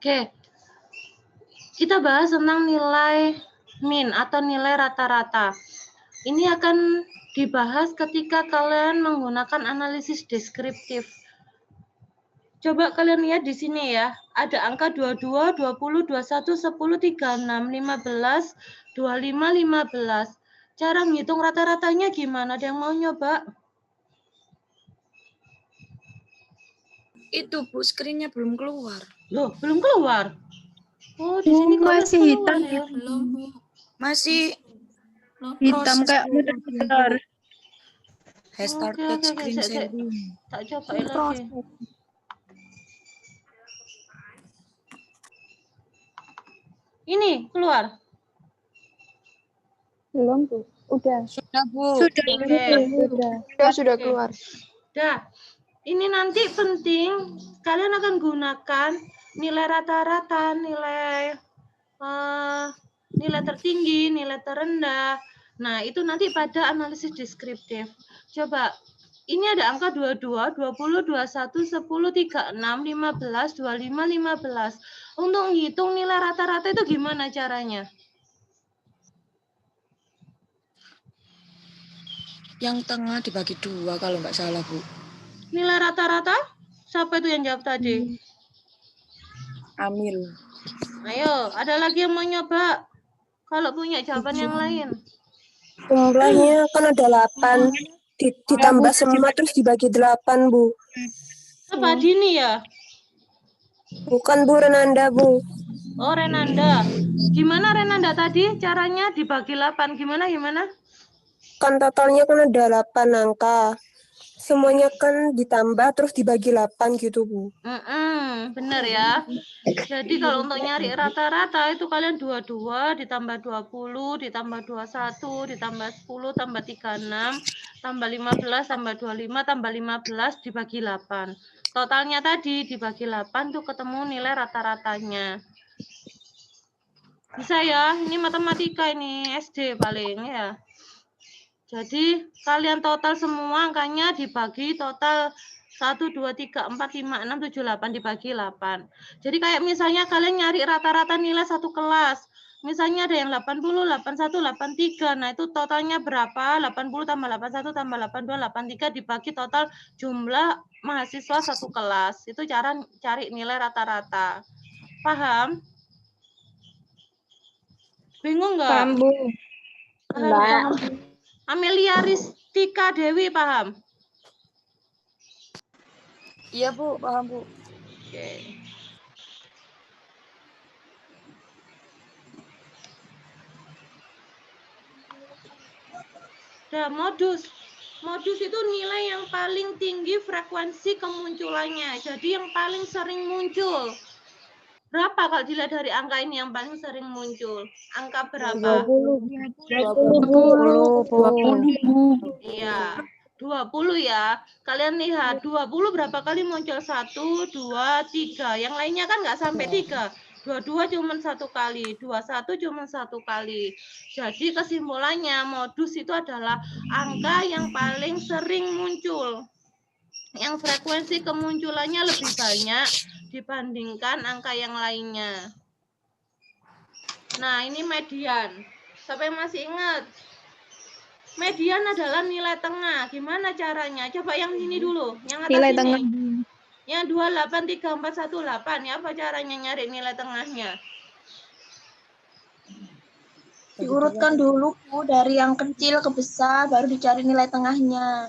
Oke, kita bahas tentang nilai min atau nilai rata-rata. Ini akan dibahas ketika kalian menggunakan analisis deskriptif. Coba kalian lihat di sini ya, ada angka 22, 20, 21, 10, 36, 15, 25, 15. Cara ngitung rata-ratanya gimana? Ada yang mau nyoba? Itu Bu, screen-nya belum keluar. Loh, belum keluar? Oh, di sini kok masih udah hitam keluar ya? Belum Bu. Masih hitam proses kayak muter-muter. Has Oke, started oke, oke. screen sharing. Tak cobain lagi. Ini keluar. Belum, Bu. Udah. Sudah Bu. Sudah. Oke. Sudah Oke. keluar. Dah. Ini nanti penting kalian akan gunakan nilai rata-rata, nilai nilai tertinggi, nilai terendah. Nah, itu nanti pada analisis deskriptif. Coba, ini ada angka 22, 20, 21, 10, 36, 15, 25, 15. Untuk ngitung nilai rata-rata itu gimana caranya? Yang tengah dibagi 2 kalau nggak salah Bu. Nilai rata-rata? Siapa itu yang jawab tadi? Amil. Ayo, ada lagi yang mau nyoba? Kalau punya jawaban yang lain. Jumlahnya kan ada 8. Ditambah semua terus dibagi 8, Bu. Apa Dini ya? Bukan Bu, Renanda, Bu. Oh, Renanda. Gimana Renanda tadi caranya dibagi 8? Gimana? Kan totalnya kan ada 8 angka. Semuanya kan ditambah terus dibagi 8 gitu, Bu. Bener ya. Jadi kalau untuk nyari rata-rata itu kalian 22 ditambah 20 ditambah 21 ditambah 10 tambah 36 tambah 15 tambah 25 tambah 15 dibagi 8. Totalnya tadi dibagi 8 tuh ketemu nilai rata-ratanya. Bisa ya, ini matematika ini SD paling ya. Jadi kalian total semua angkanya dibagi total 1, 2, 3, 4, 5, 6, 7, 8 dibagi 8. Jadi kayak misalnya kalian nyari rata-rata nilai satu kelas. Misalnya ada yang 80, 81, 83. Nah itu totalnya berapa? 80 tambah 81 tambah 82, 83 dibagi total jumlah mahasiswa satu kelas. Itu cara cari nilai rata-rata. Paham? Bingung nggak? Paham, Bu. Paham. Amelia Ristika Dewi paham? Iya Bu, paham Bu. Oke. Nah, modus. Modus itu nilai yang paling tinggi frekuensi kemunculannya. Jadi yang paling sering muncul. Berapa kalau dilihat dari angka ini yang paling sering muncul? Angka berapa? 20. Iya, 20 ya. Kalian lihat, 20 berapa kali muncul? 1, 2, 3. Yang lainnya kan nggak sampai 3. 22 cuma 1 kali, 21 cuma 1 kali. Jadi kesimpulannya modus itu adalah angka yang paling sering muncul. Yang frekuensi kemunculannya lebih banyak dibandingkan angka yang lainnya. Nah, ini median. Siapa yang masih ingat? Median adalah nilai tengah. Gimana caranya? Coba yang ini dulu, yang atas Nilai ini. tengah. Yang 283418 ya, apa caranya nyari nilai tengahnya? Diurutkan dulu Bu, dari yang kecil ke besar, baru dicari nilai tengahnya.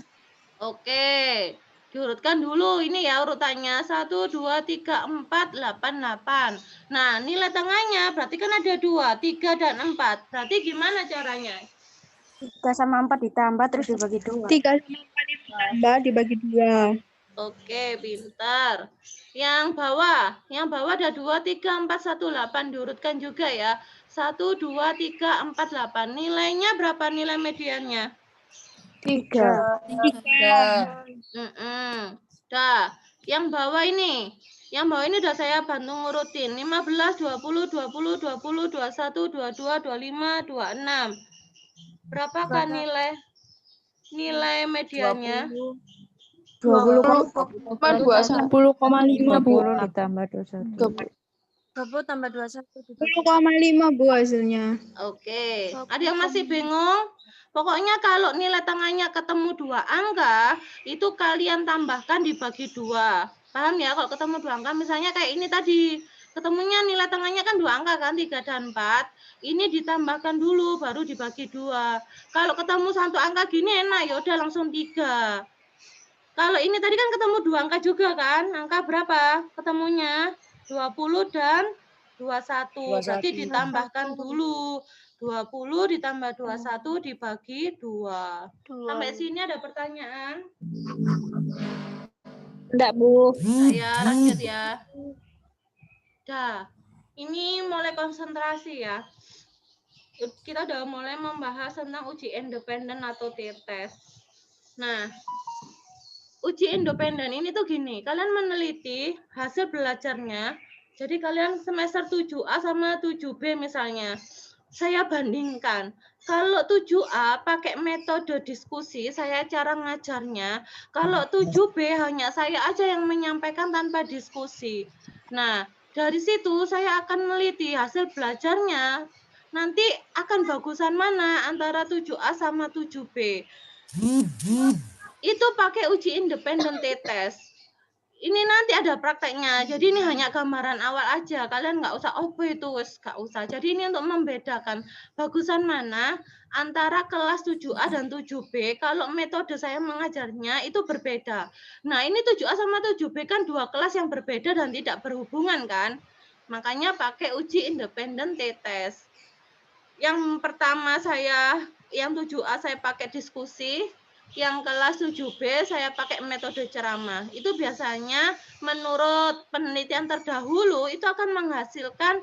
Oke. Diurutkan dulu ini ya urutannya 1, 2, 3, 4, 8, 8. Nah, nilai tengahnya berarti kan ada 2, 3, dan 4. Berarti gimana caranya? 3 sama 4 ditambah terus dibagi 2. 3 sama 4 ditambah dibagi 2. Oke, pintar. Yang bawah ada 2, 3, 4, 1, 8. Diurutkan juga ya. 1, 2, 3, 4, 8. Nilainya berapa nilai mediannya? 3. Dah, yang bawah ini udah saya bantu ngurutin. 15, 20, 20, 20, 21, 22, 25, 26. Berapakah nilai mediannya? 20,5, Bu. 20,5 Bu. ditambah 21. 20 tambah 21 dibagi 10,5 Bu hasilnya. Oke, ada yang masih bingung? Pokoknya kalau nilai tengahnya ketemu 2 angka, itu kalian tambahkan dibagi 2. Paham ya? Kalau ketemu 2 angka, misalnya kayak ini tadi, ketemunya nilai tengahnya kan 2 angka kan, 3 dan 4. Ini ditambahkan dulu, baru dibagi 2. Kalau ketemu 1 angka gini enak, ya udah langsung 3. Kalau ini tadi kan ketemu 2 angka juga kan, angka berapa ketemunya? 20 dan 21. Berarti ditambahkan dulu. 20 ditambah 21 dibagi 2. Sampai sini ada pertanyaan? Enggak Bu. Saya lanjut ya. Dah, ini mulai konsentrasi ya. Kita udah mulai membahas tentang uji independen atau t-test. Nah, uji independen ini tuh gini, kalian meneliti hasil belajarnya, jadi kalian semester 7A sama 7B misalnya, saya bandingkan, kalau 7A pakai metode diskusi, saya cara ngajarnya, kalau 7B hanya saya aja yang menyampaikan tanpa diskusi. Nah, dari situ saya akan meneliti hasil belajarnya, nanti akan bagusan mana antara 7A sama 7B. Itu pakai uji independen t-test. Ini nanti ada prakteknya. Jadi ini hanya gambaran awal aja. Kalian nggak usah itu nggak usah. Jadi ini untuk membedakan bagusan mana antara kelas 7A dan 7B. Kalau metode saya mengajarnya itu berbeda. Nah, ini 7A sama 7B kan 2 kelas yang berbeda dan tidak berhubungan kan? Makanya pakai uji independen t-test. Yang pertama yang 7A saya pakai diskusi. Yang kelas 7B saya pakai metode ceramah. Itu biasanya menurut penelitian terdahulu itu akan menghasilkan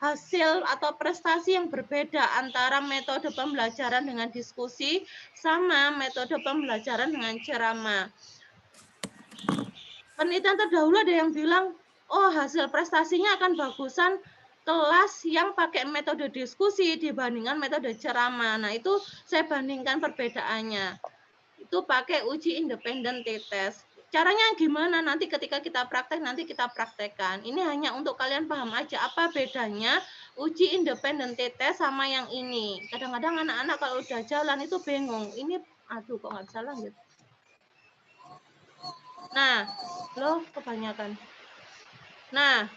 hasil atau prestasi yang berbeda antara metode pembelajaran dengan diskusi sama metode pembelajaran dengan ceramah. Penelitian terdahulu ada yang bilang, oh hasil prestasinya akan bagusan kelas yang pakai metode diskusi dibandingkan metode ceramah. Nah, itu saya bandingkan perbedaannya. Itu pakai uji independen t-test. Caranya gimana? Nanti ketika kita praktek, nanti kita praktekkan. Ini hanya untuk kalian paham aja apa bedanya uji independen t-test sama yang ini. Kadang-kadang anak-anak kalau udah jalan itu bingung. Ini, aduh kok nggak bisa lanjut. Nah, loh kebanyakan. Nah,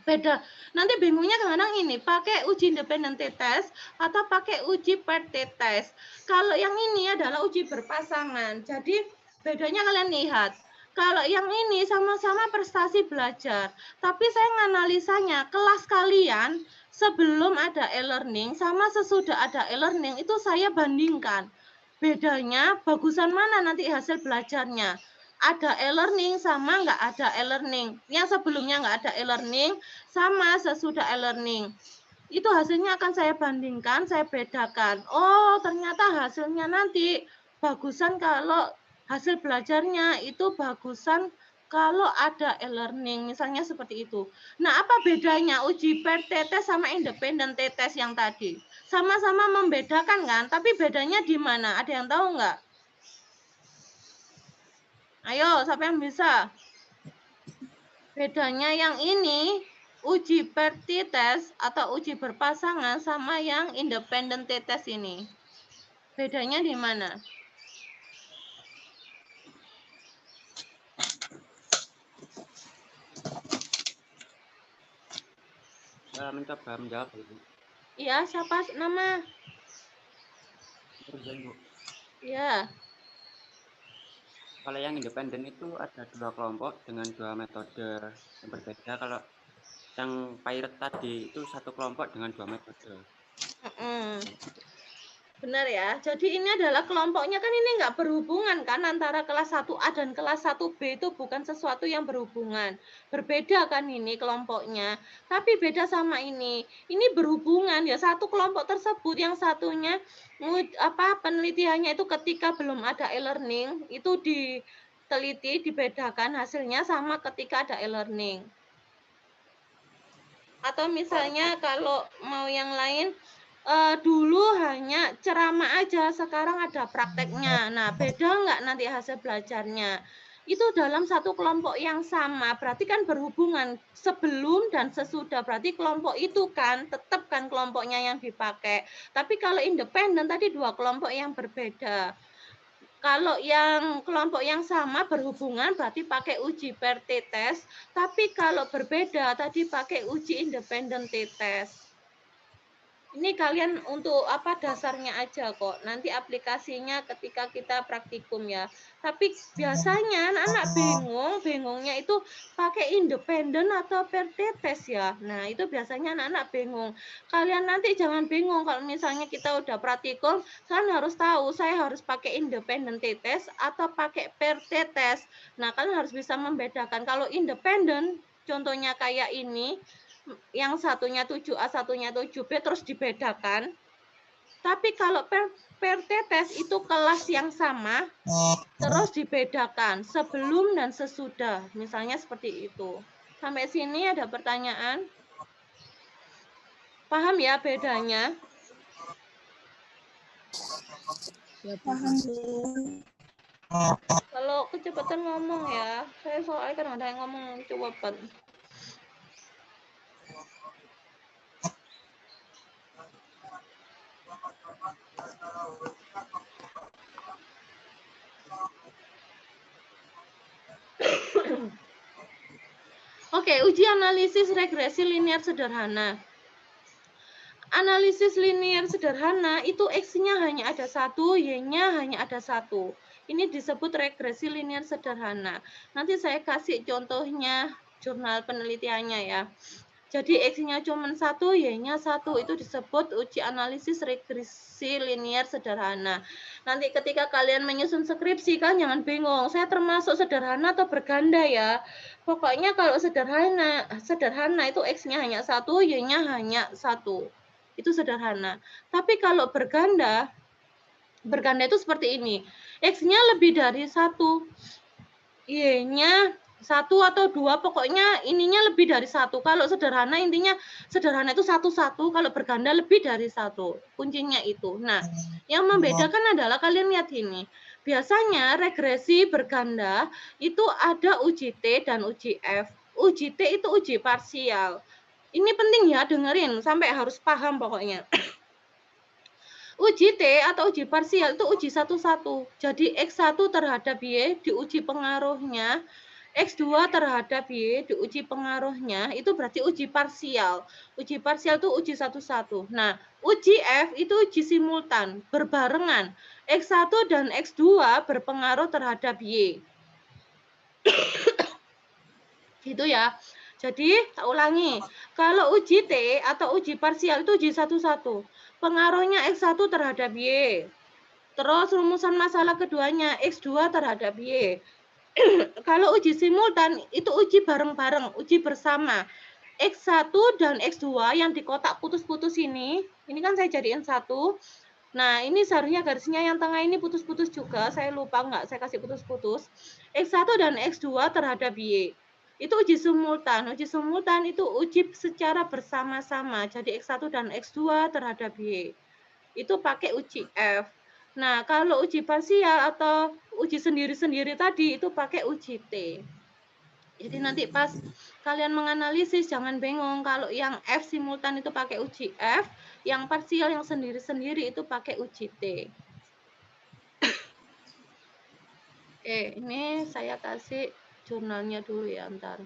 beda. Nanti bingungnya kadang-kadang ini, pakai uji independen t-test atau pakai uji paired t-test. Kalau yang ini adalah uji berpasangan. Jadi bedanya kalian lihat. Kalau yang ini sama-sama prestasi belajar. Tapi saya menganalisanya, kelas kalian sebelum ada e-learning sama sesudah ada e-learning itu saya bandingkan. Bedanya bagusan mana nanti hasil belajarnya. Ada e-learning sama nggak ada e-learning. Yang sebelumnya nggak ada e-learning sama sesudah e-learning. Itu hasilnya akan saya bandingkan, saya bedakan. Oh, ternyata hasilnya nanti bagusan kalau hasil belajarnya itu bagusan kalau ada e-learning. Misalnya seperti itu. Nah, apa bedanya uji paired t-test sama independent t-test yang tadi? Sama-sama membedakan kan? Tapi bedanya di mana? Ada yang tahu nggak? Ayo, siapa yang bisa? Bedanya yang ini, uji paired t-test atau uji berpasangan sama yang independent t-test ini. Bedanya di mana? Saya mencoba menjawab, Bu. Iya, siapa nama? Bu. Iya. Kalau yang independen itu ada 2 kelompok dengan 2 metode yang berbeda. Kalau yang paired tadi itu 1 kelompok dengan 2 metode. Benar ya. Jadi ini adalah kelompoknya kan ini nggak berhubungan kan antara kelas 1A dan kelas 1B itu bukan sesuatu yang berhubungan. Berbeda kan ini kelompoknya. Tapi beda sama ini. Ini berhubungan ya satu kelompok tersebut yang satunya penelitiannya itu ketika belum ada e-learning itu diteliti dibedakan hasilnya sama ketika ada e-learning. Atau misalnya kalau mau yang lain dulu hanya ceramah aja, sekarang ada prakteknya. Nah, beda nggak nanti hasil belajarnya? itu dalam satu kelompok yang sama, berarti kan berhubungan sebelum dan sesudah, berarti kelompok itu kan tetap kan kelompoknya yang dipakai. Tapi kalau independen tadi dua kelompok yang berbeda. Kalau yang kelompok yang sama berhubungan berarti pakai uji per t-test, tapi kalau berbeda tadi pakai uji independen t-test. Ini kalian untuk apa dasarnya aja kok. Nanti aplikasinya ketika kita praktikum ya. Tapi biasanya anak-anak bingungnya itu pakai independen atau per t-test ya. Nah, itu biasanya anak-anak bingung. Kalian nanti jangan bingung kalau misalnya kita udah praktikum, kalian harus tahu saya harus pakai independen t-test atau pakai per t-test. Nah, kalian harus bisa membedakan. Kalau independen, contohnya kayak ini, yang satunya 7A, satunya 7B terus dibedakan. Tapi kalau per t-test itu kelas yang sama terus dibedakan sebelum dan sesudah. Misalnya seperti itu. Sampai sini ada pertanyaan? Paham ya bedanya? Ya, Bu. Paham, Bu. Kalau kecepatan ngomong ya, saya soalnya kadang ada yang ngomong cepat. Oke, uji analisis regresi linear sederhana. Analisis linear sederhana itu X-nya hanya ada satu, Y-nya hanya ada satu. Ini disebut regresi linear sederhana. Nanti saya kasih contohnya jurnal penelitiannya ya. Jadi X-nya cuma satu, Y-nya satu. Itu disebut uji analisis regresi linear sederhana. Nanti ketika kalian menyusun skripsi, kan jangan bingung. Saya termasuk sederhana atau berganda ya. Pokoknya kalau sederhana itu X-nya hanya satu, Y-nya hanya satu. Itu sederhana. Tapi kalau berganda itu seperti ini. X-nya lebih dari satu. Y-nya satu atau dua, pokoknya ininya lebih dari satu. Kalau sederhana, intinya sederhana itu satu-satu. Kalau berganda lebih dari satu. Kuncinya itu. Nah, yang membedakan adalah kalian lihat ini. Biasanya regresi berganda itu ada uji T dan uji F. Uji T itu uji parsial. Ini penting ya, dengerin sampai harus paham pokoknya. Uji T atau uji parsial itu uji satu-satu. Jadi X1 terhadap Y diuji pengaruhnya, X2 terhadap Y diuji pengaruhnya, itu berarti uji parsial. Uji parsial itu uji satu-satu. Nah, uji F itu uji simultan, berbarengan. X1 dan X2 berpengaruh terhadap Y. Gitu ya. Jadi, tak ulangi. Kalau uji T atau uji parsial itu uji satu-satu. Pengaruhnya X1 terhadap Y. Terus rumusan masalah keduanya X2 terhadap Y. Kalau uji simultan itu uji bareng-bareng, uji bersama. X1 dan X2 yang di kotak putus-putus ini kan saya jadiin satu. Nah, ini seharusnya garisnya yang tengah ini putus-putus juga. Saya lupa nggak saya kasih putus-putus. X1 dan X2 terhadap Y. Itu uji simultan. Uji simultan itu uji secara bersama-sama. Jadi X1 dan X2 terhadap Y. Itu pakai uji F. Nah, kalau uji parsial atau uji sendiri-sendiri tadi itu pakai uji T. Jadi nanti pas kalian menganalisis jangan bingung kalau yang F simultan itu pakai uji F, yang parsial yang sendiri-sendiri itu pakai uji T. Oke, ini saya kasih jurnalnya dulu ya, ntar.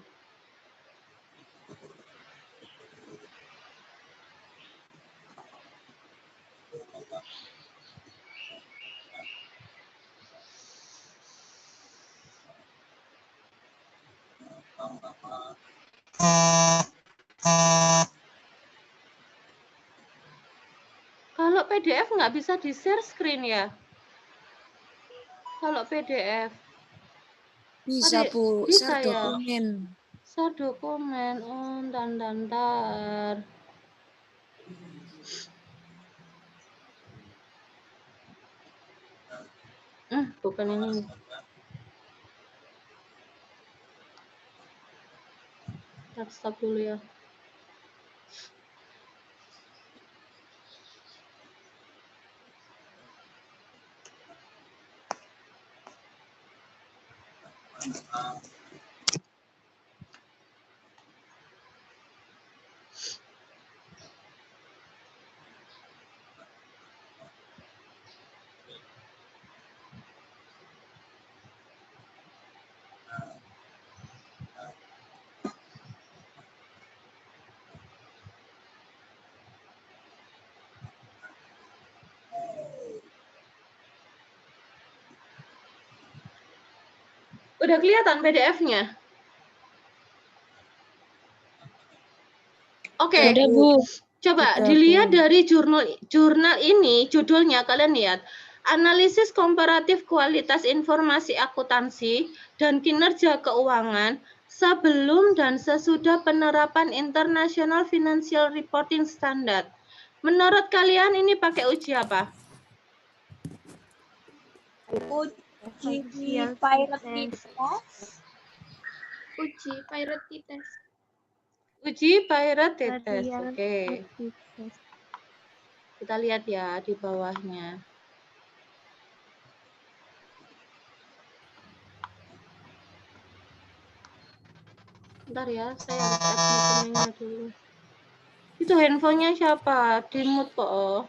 Kalau PDF nggak bisa di-share screen ya? Kalau PDF. Bisa, Bu. Bisa Share ya? dokumen. Share dokumen. Oh, ntar. Bukan yang ini. Stop dulu ya. Udah kelihatan PDF-nya? Oke. Udah, Bu. Coba Udah, dilihat Bu. dari jurnal ini, judulnya kalian lihat. Analisis komparatif kualitas informasi akuntansi dan kinerja keuangan sebelum dan sesudah penerapan International Financial Reporting Standard. Menurut kalian ini pakai uji apa? Uji pirate test. Uji pirate test. Uji pirate test. Oke. Kita lihat ya di bawahnya. Bentar ya, saya harus add dokumennya dulu. Itu handphonenya siapa? Di mute kok.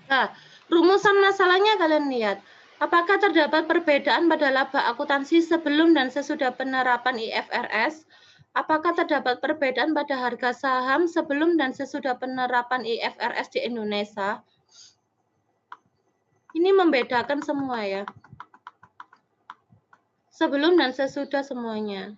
Nah, rumusan masalahnya kalian lihat. Apakah terdapat perbedaan pada laba akuntansi sebelum dan sesudah penerapan IFRS? Apakah terdapat perbedaan pada harga saham sebelum dan sesudah penerapan IFRS di Indonesia? Ini membedakan semua ya. Sebelum dan sesudah semuanya.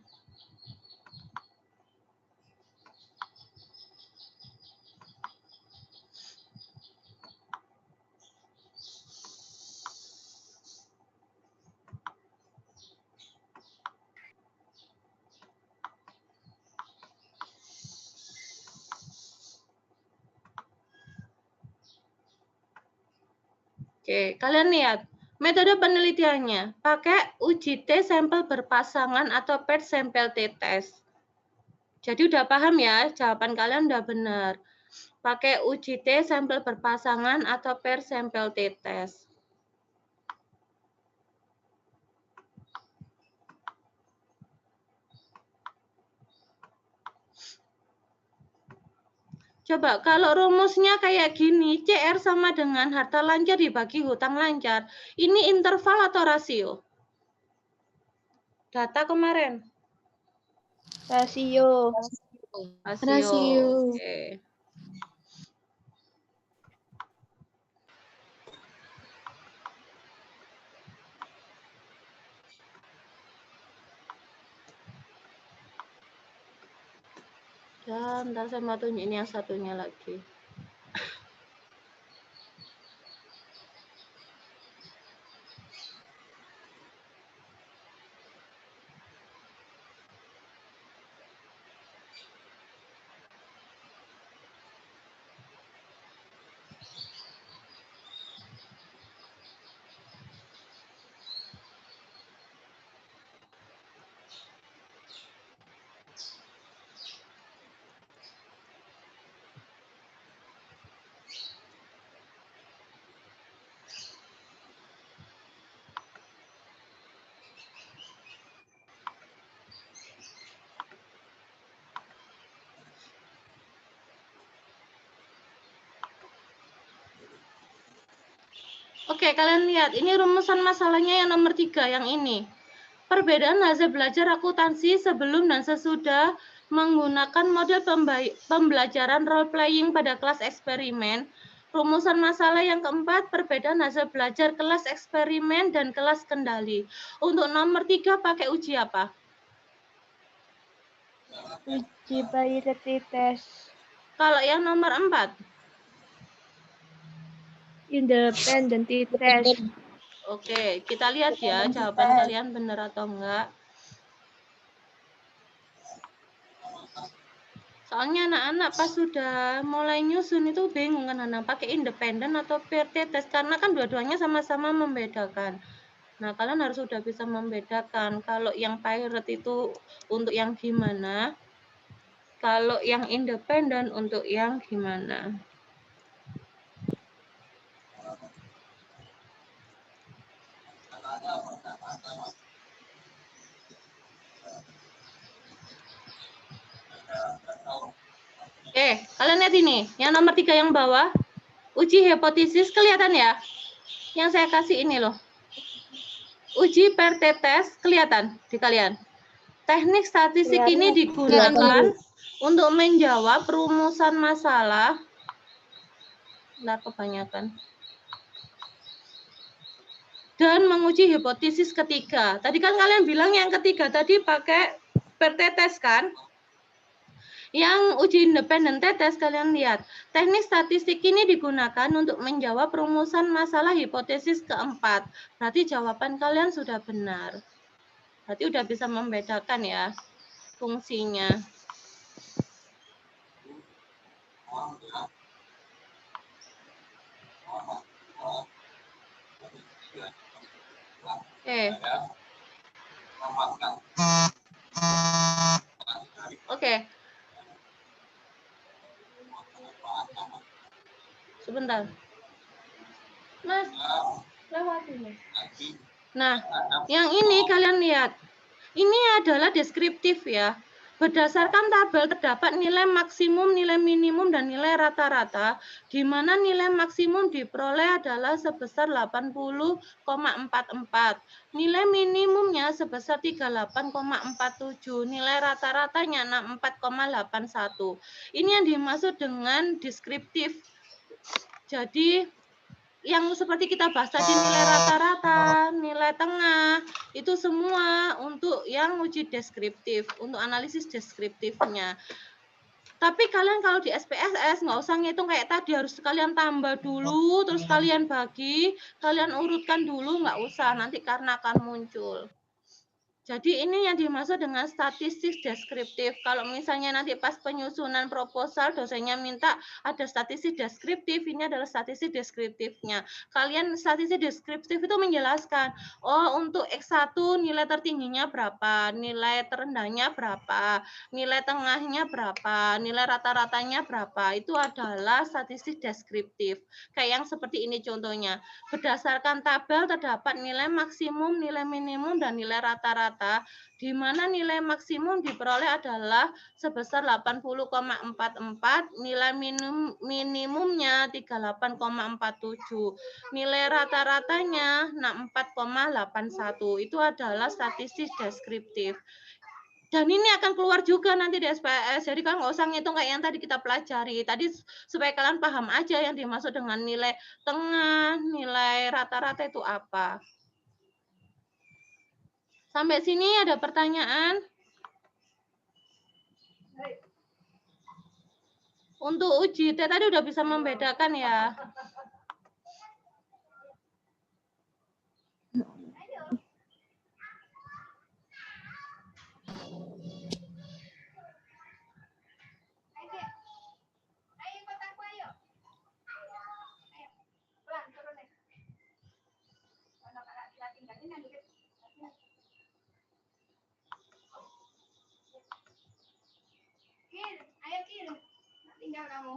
Oke, kalian lihat. Metode penelitiannya, pakai uji T sampel berpasangan atau paired sampel t-test. Jadi udah paham ya, jawaban kalian udah benar. Pakai uji T sampel berpasangan atau paired sampel t-test. Coba kalau rumusnya kayak gini, CR sama dengan harta lancar dibagi hutang lancar. Ini interval atau rasio? Data kemarin. Rasio. Rasio. Oke. Dan ntar saya mau tunjukin yang satunya lagi. Oke, kalian lihat, ini rumusan masalahnya yang nomor 3, yang ini. Perbedaan hasil belajar akuntansi sebelum dan sesudah menggunakan model pembelajaran role playing pada kelas eksperimen. Rumusan masalah yang keempat, perbedaan hasil belajar kelas eksperimen dan kelas kendali. Untuk nomor 3 pakai uji apa? Uji pirate test. Kalau yang nomor 4? Independent test. Oke, kita lihat ya jawaban kalian benar atau enggak. Soalnya anak-anak pas sudah mulai nyusun itu bingung kan, anak pakai independen atau PRT test, karena kan dua-duanya sama-sama membedakan. Nah, kalian harus sudah bisa membedakan kalau yang pirate itu untuk yang gimana, kalau yang independen untuk yang gimana. Kalian lihat ini, yang nomor 3 yang bawah, uji hipotesis, kelihatan ya? Yang saya kasih ini loh. Uji PRT test, kelihatan di kalian? Teknik statistik Ya, ini digunakan untuk menjawab rumusan masalah. Nah, kebanyakan. Dan menguji hipotesis ketiga. Tadi kan kalian bilang yang ketiga tadi pakai pertetes kan? Yang uji independen tetes kalian lihat. Teknik statistik ini digunakan untuk menjawab rumusan masalah hipotesis keempat. Berarti jawaban kalian sudah benar. Berarti udah bisa membedakan ya fungsinya. Oke. Sebentar. Mas, lewatin. Nah, yang ini kalian lihat. Ini adalah deskriptif ya. Berdasarkan tabel terdapat nilai maksimum, nilai minimum, dan nilai rata-rata, di mana nilai maksimum diperoleh adalah sebesar 80,44. Nilai minimumnya sebesar 38,47. Nilai rata-ratanya 64,81. Ini yang dimaksud dengan deskriptif. Jadi, yang seperti kita bahas tadi nilai rata-rata, nilai tengah, itu semua untuk yang uji deskriptif, untuk analisis deskriptifnya. Tapi kalian kalau di SPSS nggak usah ngitung kayak tadi, harus kalian tambah dulu, terus kalian bagi, kalian urutkan dulu, nggak usah, nanti karena akan muncul. Jadi ini yang dimaksud dengan statistik deskriptif. Kalau misalnya nanti pas penyusunan proposal dosennya minta ada statistik deskriptif, ini adalah statistik deskriptifnya. Kalian statistik deskriptif itu menjelaskan, oh untuk X1 nilai tertingginya berapa, nilai terendahnya berapa, nilai tengahnya berapa, nilai rata-ratanya berapa. Itu adalah statistik deskriptif. Kayak yang seperti ini contohnya. Berdasarkan tabel terdapat nilai maksimum, nilai minimum, dan nilai rata-rata, di mana nilai maksimum diperoleh adalah sebesar 80,44, nilai minimumnya 38,47, nilai rata-ratanya 64,81. Itu adalah statistik deskriptif. Dan ini akan keluar juga nanti di SPSS. Jadi kalian nggak usah ngitung kayak yang tadi kita pelajari. Tadi supaya kalian paham aja yang dimaksud dengan nilai tengah, nilai rata-rata itu apa. Sampai sini ada pertanyaan? Untuk uji T tadi udah bisa membedakan ya. Tinggal kamu.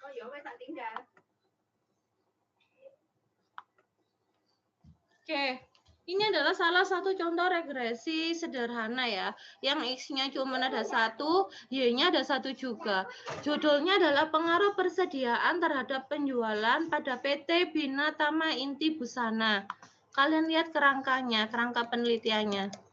Oh ya wes tak tinggal. Oke, ini adalah salah satu contoh regresi sederhana ya. Yang X-nya cuma ada 1, Y-nya ada 1 juga. Judulnya adalah pengaruh persediaan terhadap penjualan pada PT Bina Tama Inti Busana. Kalian lihat kerangkanya, kerangka penelitiannya.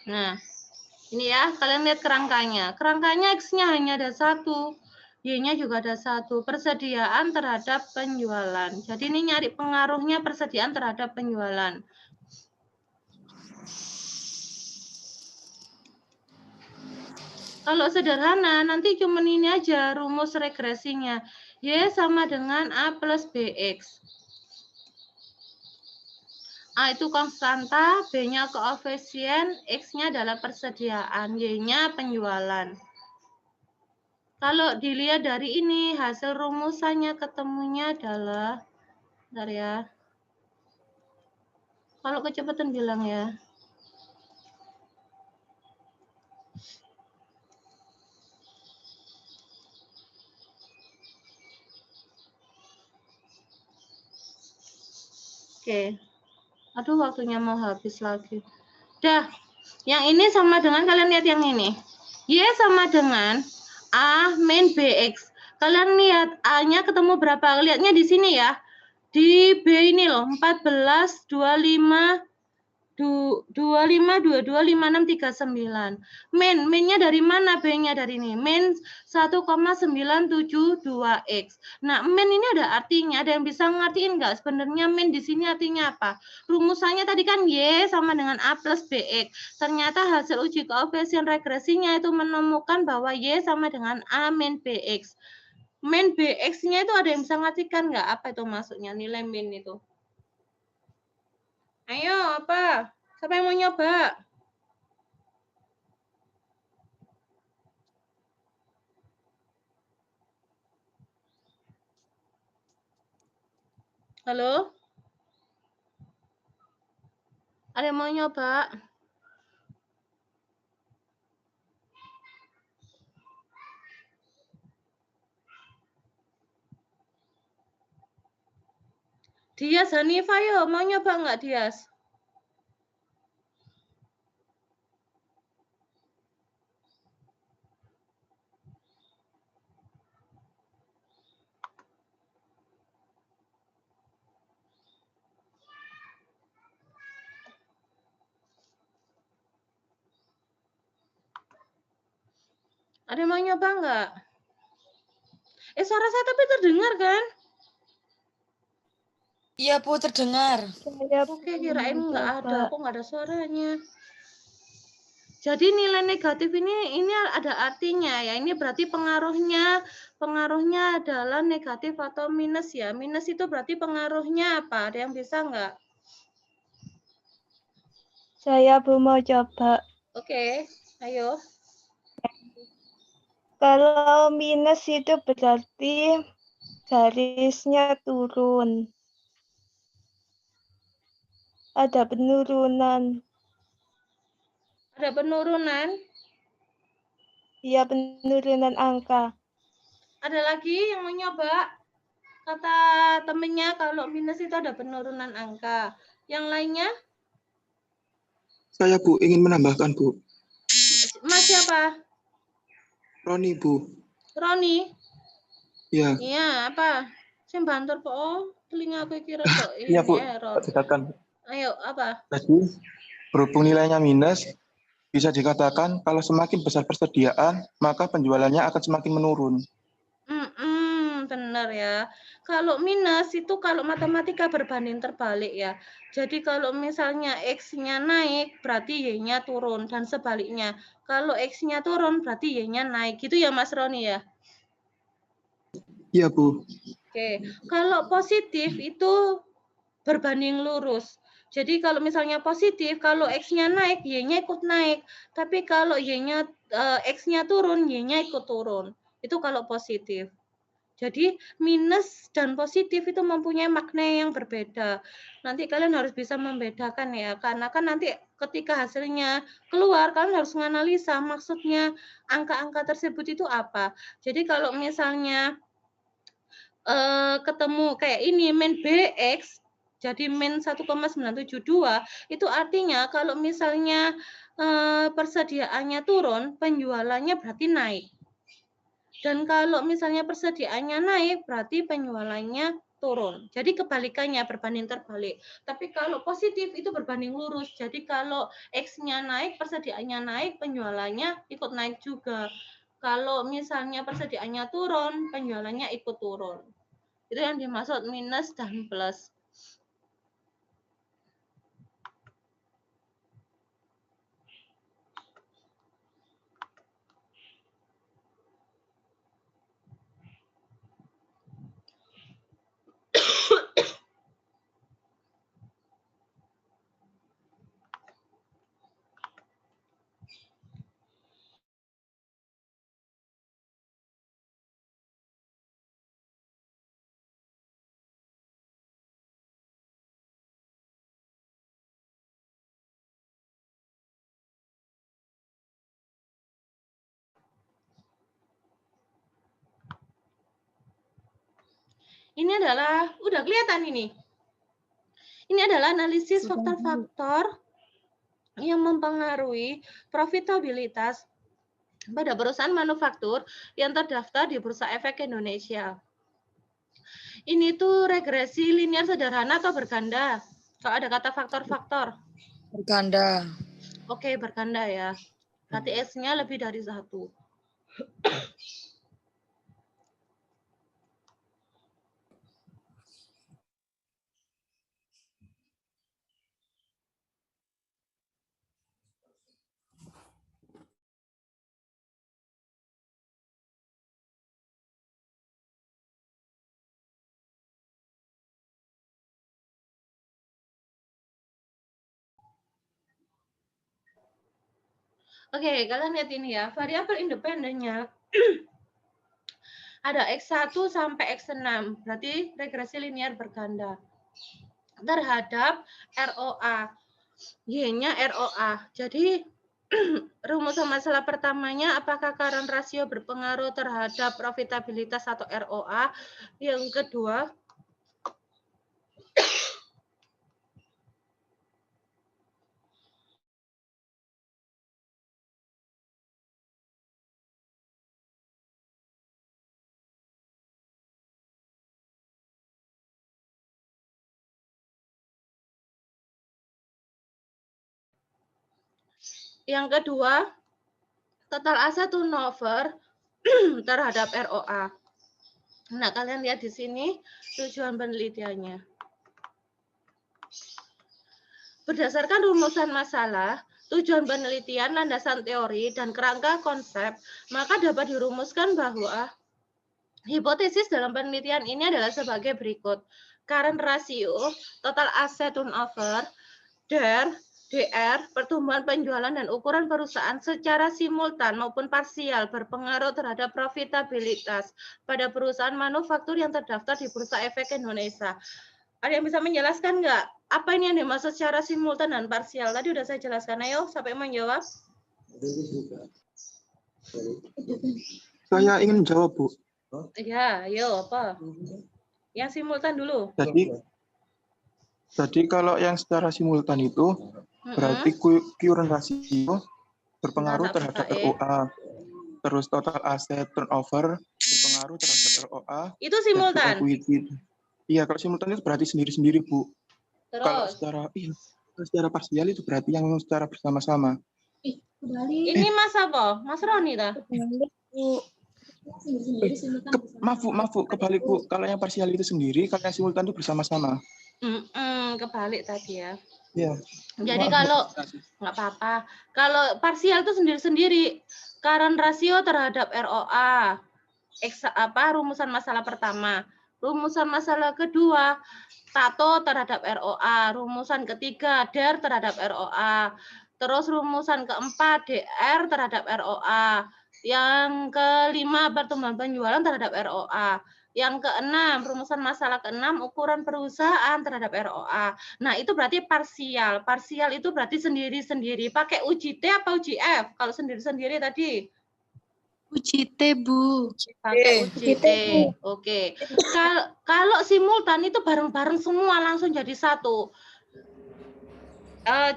Nah, ini ya, kalian lihat kerangkanya. Kerangkanya X-nya hanya ada 1, Y-nya juga ada 1. Persediaan terhadap penjualan. Jadi ini nyari pengaruhnya persediaan terhadap penjualan. Kalau sederhana, nanti cuma ini aja rumus regresinya. Y sama dengan A plus BX. A itu konstanta, B-nya koefisien, X-nya adalah persediaan, Y-nya penjualan. Kalau dilihat dari ini, hasil rumusannya ketemunya adalah, bentar ya. Kalau kecepatan bilang ya. Oke. Aduh, waktunya mau habis lagi. Dah, Yang ini sama dengan, kalian lihat yang ini. Y sama dengan A min BX. Kalian lihat A-nya ketemu berapa? Lihatnya di sini ya. Di B ini loh, 14, 25, 22, 56, 39. Min-nya dari mana? B-nya dari ini. Min 1,972X. Nah, min ini ada artinya. Ada yang bisa ngertiin nggak? Sebenarnya min di sini artinya apa? Rumusannya tadi kan Y sama dengan A plus BX. Ternyata hasil uji koefisien regresinya itu menemukan bahwa Y sama dengan A min BX. Min BX-nya itu ada yang bisa ngartikan nggak? Apa itu maksudnya nilai min itu? Ayo, apa? Siapa yang mau nyoba? Halo? Ada yang mau nyoba? Dias, Hanifa, yo, mau nyoba nggak Dias? Ada yang mau nyoba nggak? Suara saya tapi terdengar kan? Iya, Bu, terdengar. Saya Oke, belum kirain nggak ada. coba. Kok nggak ada suaranya? Jadi nilai negatif ini ada artinya ya. Ini berarti pengaruhnya adalah negatif atau minus ya. Minus itu berarti pengaruhnya apa? Ada yang bisa nggak? Saya belum mau coba. Oke, ayo. Kalau minus itu berarti garisnya turun. Ada penurunan. Ada penurunan. Iya, penurunan angka. Ada lagi yang mau nyoba? Kata temennya kalau minus itu ada penurunan angka. Yang lainnya? Saya, Bu, ingin menambahkan, Bu. Mas siapa? Roni, Bu. Roni? Iya. Iya, apa? Saya bantur, Pak. Oh, telinga aku kira kok. Iya, Bu. Error. Dikatakan. Ayo, apa? Jadi, berhubung nilainya minus, bisa dikatakan kalau semakin besar persediaan, maka penjualannya akan semakin menurun. Benar ya. Kalau minus itu kalau matematika berbanding terbalik ya. Jadi kalau misalnya X-nya naik, berarti Y-nya turun. Dan sebaliknya. Kalau X-nya turun, berarti Y-nya naik. Gitu ya Mas Roni ya? Iya, Bu. Oke. Kalau positif itu berbanding lurus. Jadi kalau misalnya positif, kalau X-nya naik, Y-nya ikut naik. Tapi kalau Y-nya X-nya turun, Y-nya ikut turun. Itu kalau positif. Jadi minus dan positif itu mempunyai makna yang berbeda. Nanti kalian harus bisa membedakan ya, karena kan nanti ketika hasilnya keluar, kalian harus menganalisa maksudnya angka-angka tersebut itu apa. Jadi kalau misalnya ketemu kayak ini min BX, jadi min 1,972, itu artinya kalau misalnya persediaannya turun, penjualannya berarti naik. Dan kalau misalnya persediaannya naik, berarti penjualannya turun. Jadi kebalikannya, berbanding terbalik. Tapi kalau positif itu berbanding lurus. Jadi kalau X-nya naik, persediaannya naik, penjualannya ikut naik juga. Kalau misalnya persediaannya turun, penjualannya ikut turun. Itu yang dimaksud minus dan plus. Ini adalah, udah kelihatan ini. Ini adalah analisis faktor-faktor yang mempengaruhi profitabilitas pada perusahaan manufaktur yang terdaftar di Bursa Efek Indonesia. Ini tuh regresi linear sederhana atau berganda? Kalau ada kata faktor-faktor. Berganda. Oke, berganda ya. Berarti S-nya lebih dari 1. Oke, kalian lihat ini ya, variabel independennya ada X1 sampai X6, berarti regresi linear berganda. Terhadap ROA, Y-nya ROA. Jadi, rumusan masalah pertamanya, apakah current ratio berpengaruh terhadap profitabilitas atau ROA? Yang kedua, total aset turnover terhadap ROA. Nah, kalian lihat di sini tujuan penelitiannya. Berdasarkan rumusan masalah, tujuan penelitian, landasan teori, dan kerangka konsep, maka dapat dirumuskan bahwa hipotesis dalam penelitian ini adalah sebagai berikut. Current ratio, total asset turnover, dan DR, pertumbuhan penjualan dan ukuran perusahaan secara simultan maupun parsial berpengaruh terhadap profitabilitas pada perusahaan manufaktur yang terdaftar di Bursa Efek Indonesia. Ada yang bisa menjelaskan nggak? Apa ini yang dimaksud secara simultan dan parsial? Tadi udah saya jelaskan. Ayo, siapa yang menjawab? Saya ingin menjawab, Bu. Ya, ayo apa? Yang simultan dulu. Jadi kalau yang secara simultan itu berarti current ratio berpengaruh terhadap ROA. Terus total asset turnover berpengaruh terhadap ROA. Itu simultan. Iya, kalau simultan itu berarti sendiri-sendiri, Bu. Terus. Kalau secara parsial itu berarti yang secara bersama-sama. Ini Mas apa? Mas Roni dah. Maaf, Bu, kebalik, Bu. Kalau yang parsial itu sendiri, kalau yang simultan itu bersama-sama. Kebalik tadi ya. Iya. Jadi kalau nggak apa-apa, kalau parsial itu sendiri-sendiri, current ratio terhadap ROA, rumusan masalah pertama, rumusan masalah kedua, tato terhadap ROA, rumusan ketiga DER terhadap ROA, terus rumusan keempat DR terhadap ROA, yang kelima pertumbuhan penjualan terhadap ROA. Yang keenam, rumusan masalah keenam, ukuran perusahaan terhadap ROA. Nah, itu berarti parsial. Parsial itu berarti sendiri-sendiri. Pakai uji T apa uji F? Kalau sendiri-sendiri tadi? Uji T, Bu. Pakai uji T. Oke. Kalau simultan itu bareng-bareng semua langsung jadi satu.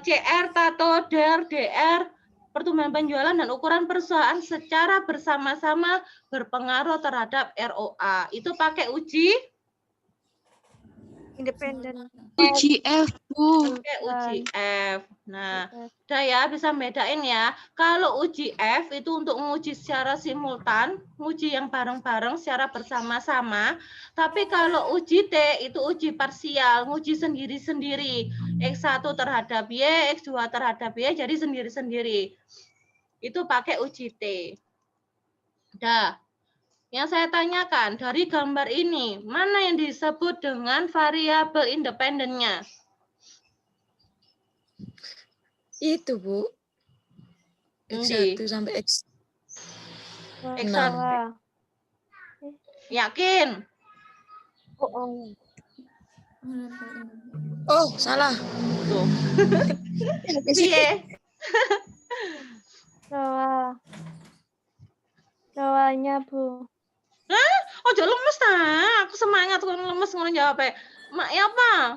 CR, tato, DER, DR, pertumbuhan penjualan dan ukuran perusahaan secara bersama-sama berpengaruh terhadap ROA. Itu pakai uji Independen. Uji F, Bu. Pakai uji F. Nah, udah ya, bisa bedain ya. Kalau uji F itu untuk menguji secara simultan, uji yang bareng-bareng secara bersama-sama. Tapi kalau uji T itu uji parsial, uji sendiri-sendiri. X1 terhadap Y, X2 terhadap Y, jadi sendiri-sendiri. Itu pakai uji T. Udah. Yang saya tanyakan, dari gambar ini, mana yang disebut dengan variabel independennya? Itu, Bu. X1 sampai X. X1. Yakin? Oh, salah. Tuh. Iya. Doanya, Bu. Ojo lemes ta, aku semangat kok lemes ngono jawab. Mak ya apa?